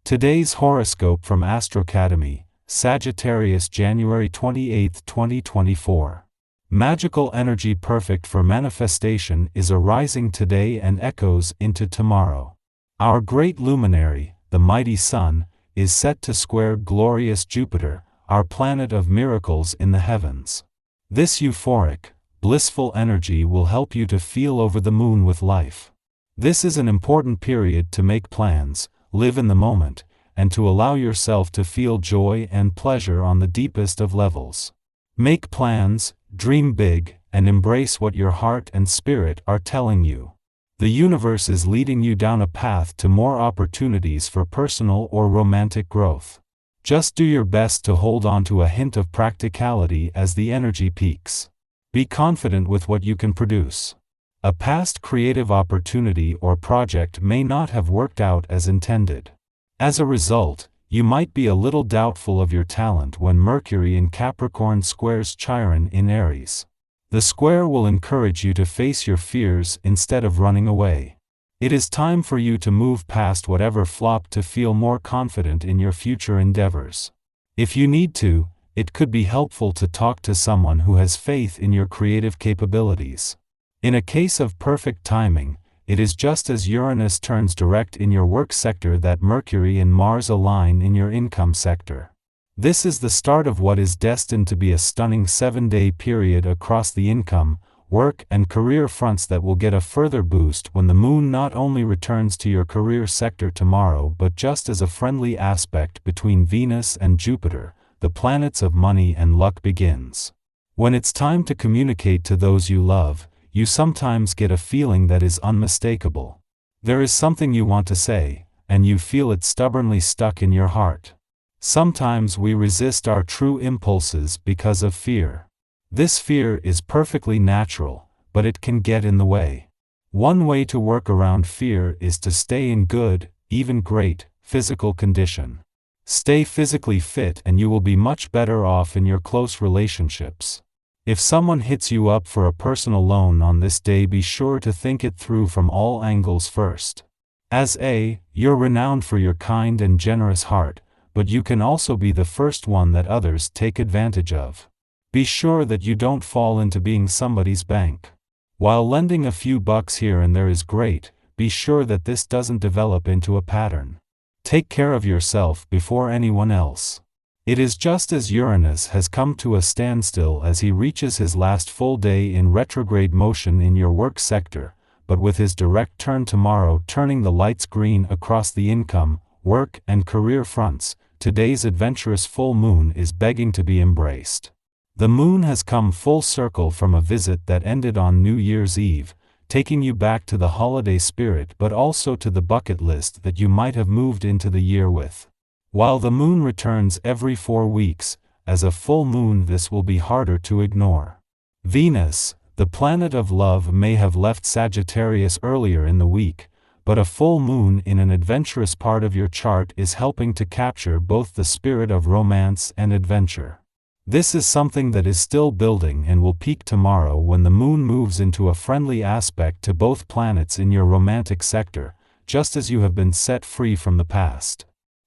Today's horoscope from AstroCademy, Sagittarius, January 28, 2024. Magical energy perfect for manifestation is arising today and echoes into tomorrow. Our great luminary, the mighty sun, is set to square glorious Jupiter, our planet of miracles in the heavens. This euphoric, blissful energy will help you to feel over the moon with life. This is an important period to make plans, live in the moment, and to allow yourself to feel joy and pleasure on the deepest of levels. Make plans, dream big, and embrace what your heart and spirit are telling you. The universe is leading you down a path to more opportunities for personal or romantic growth. Just do your best to hold on to a hint of practicality as the energy peaks. Be confident with what you can produce. A past creative opportunity or project may not have worked out as intended. As a result, you might be a little doubtful of your talent when Mercury in Capricorn squares Chiron in Aries. The square will encourage you to face your fears instead of running away. It is time for you to move past whatever flopped to feel more confident in your future endeavors. If you need to, it could be helpful to talk to someone who has faith in your creative capabilities. In a case of perfect timing, it is just as Uranus turns direct in your work sector that Mercury and Mars align in your income sector. This is the start of what is destined to be a stunning 7-day period across the income, work and career fronts that will get a further boost when the moon not only returns to your career sector tomorrow but just as a friendly aspect between Venus and Jupiter, the planets of money and luck, begins. When it's time to communicate to those you love, you sometimes get a feeling that is unmistakable. There is something you want to say, and you feel it stubbornly stuck in your heart. Sometimes we resist our true impulses because of fear. This fear is perfectly natural, but it can get in the way. One way to work around fear is to stay in good, even great, physical condition. Stay physically fit and you will be much better off in your close relationships. If someone hits you up for a personal loan on this day, be sure to think it through from all angles first. You're renowned for your kind and generous heart, but you can also be the first one that others take advantage of. Be sure that you don't fall into being somebody's bank. While lending a few bucks here and there is great, be sure that this doesn't develop into a pattern. Take care of yourself before anyone else. It is just as Uranus has come to a standstill as he reaches his last full day in retrograde motion in your work sector, but with his direct turn tomorrow turning the lights green across the income, work and career fronts, today's adventurous full moon is begging to be embraced. The moon has come full circle from a visit that ended on New Year's Eve, taking you back to the holiday spirit but also to the bucket list that you might have moved into the year with. While the moon returns every 4 weeks, as a full moon this will be harder to ignore. Venus, the planet of love, may have left Sagittarius earlier in the week, but a full moon in an adventurous part of your chart is helping to capture both the spirit of romance and adventure. This is something that is still building and will peak tomorrow when the moon moves into a friendly aspect to both planets in your romantic sector, just as you have been set free from the past.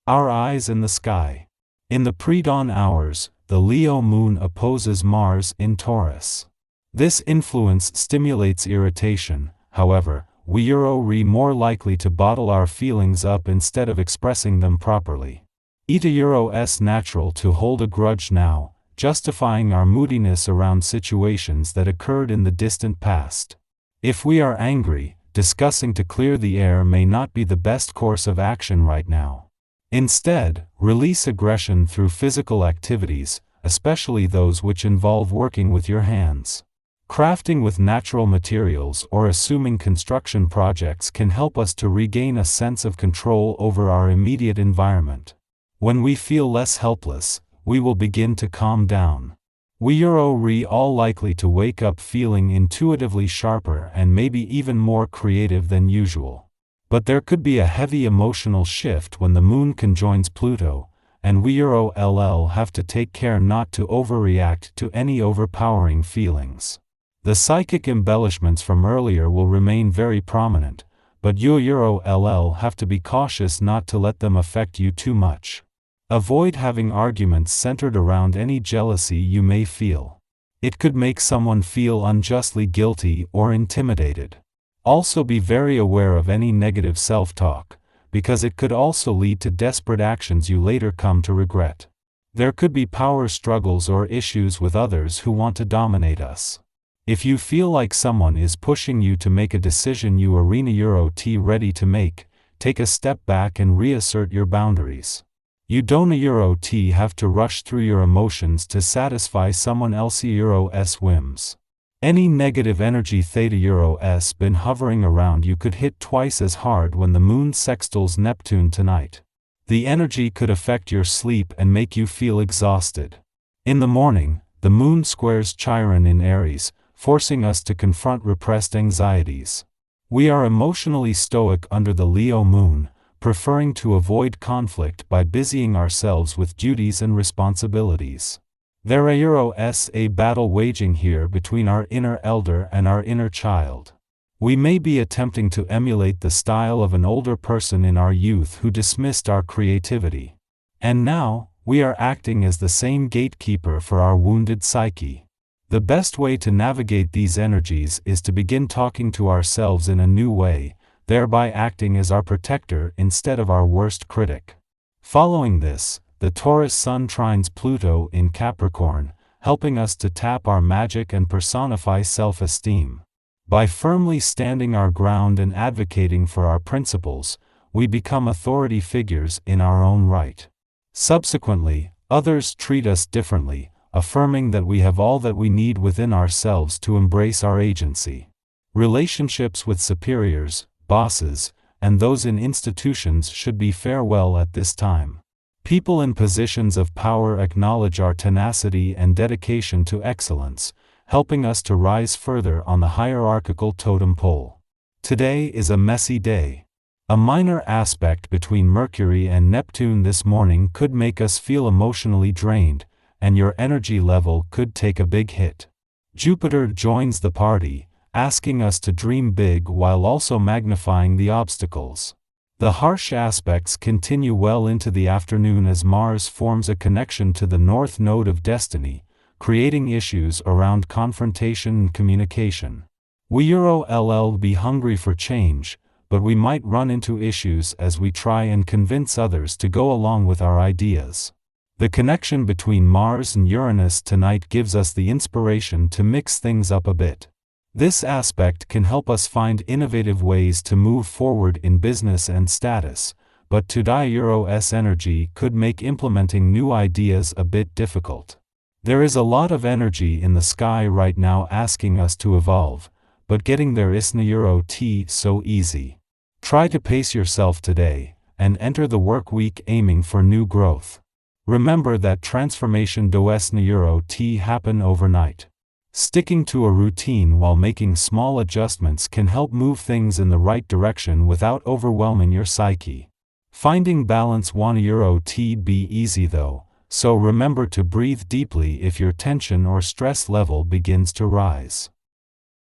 Our eyes in the sky. In the pre-dawn hours, the Leo moon opposes Mars in Taurus. This influence stimulates irritation, however, we are more likely to bottle our feelings up instead of expressing them properly. It is natural to hold a grudge now, justifying our moodiness around situations that occurred in the distant past. If we are angry, discussing to clear the air may not be the best course of action right now. Instead, release aggression through physical activities, especially those which involve working with your hands. Crafting with natural materials or assuming construction projects can help us to regain a sense of control over our immediate environment. When we feel less helpless, we will begin to calm down. We are all likely to wake up feeling intuitively sharper and maybe even more creative than usual. But there could be a heavy emotional shift when the moon conjoins Pluto, and we have to take care not to overreact to any overpowering feelings. The psychic embellishments from earlier will remain very prominent, but you Euro LL have to be cautious not to let them affect you too much. Avoid having arguments centered around any jealousy you may feel. It could make someone feel unjustly guilty or intimidated. Also be very aware of any negative self-talk, because it could also lead to desperate actions you later come to regret. There could be power struggles or issues with others who want to dominate us. If you feel like someone is pushing you to make a decision you arena Euro T ready to make, take a step back and reassert your boundaries. You don't Euro T have to rush through your emotions to satisfy someone else's Euro S whims. Any negative energy Theta Euro S been hovering around you could hit twice as hard when the moon sextiles Neptune tonight. The energy could affect your sleep and make you feel exhausted. In the morning, the moon squares Chiron in Aries, forcing us to confront repressed anxieties. We are emotionally stoic under the Leo moon, preferring to avoid conflict by busying ourselves with duties and responsibilities. There is a battle waging here between our inner elder and our inner child. We may be attempting to emulate the style of an older person in our youth who dismissed our creativity. And now, we are acting as the same gatekeeper for our wounded psyche. The best way to navigate these energies is to begin talking to ourselves in a new way, thereby acting as our protector instead of our worst critic. Following this, the Taurus Sun trines Pluto in Capricorn, helping us to tap our magic and personify self-esteem. By firmly standing our ground and advocating for our principles, we become authority figures in our own right. Subsequently, others treat us differently, affirming that we have all that we need within ourselves to embrace our agency. Relationships with superiors, bosses, and those in institutions should be farewell at this time. People in positions of power acknowledge our tenacity and dedication to excellence, helping us to rise further on the hierarchical totem pole. Today is a messy day. A minor aspect between Mercury and Neptune this morning could make us feel emotionally drained, and your energy level could take a big hit. Jupiter joins the party, asking us to dream big while also magnifying the obstacles. The harsh aspects continue well into the afternoon as Mars forms a connection to the North Node of Destiny, creating issues around confrontation and communication. We Euro LL be hungry for change, but we might run into issues as we try and convince others to go along with our ideas. The connection between Mars and Uranus tonight gives us the inspiration to mix things up a bit. This aspect can help us find innovative ways to move forward in business and status, but to Euro S energy could make implementing new ideas a bit difficult. There is a lot of energy in the sky right now asking us to evolve, but getting there isn't Euro T so easy. Try to pace yourself today, and enter the work week aiming for new growth. Remember that transformation doesn't Euro T happen overnight. Sticking to a routine while making small adjustments can help move things in the right direction without overwhelming your psyche. Finding balance won't Euro T be easy though, so remember to breathe deeply if your tension or stress level begins to rise.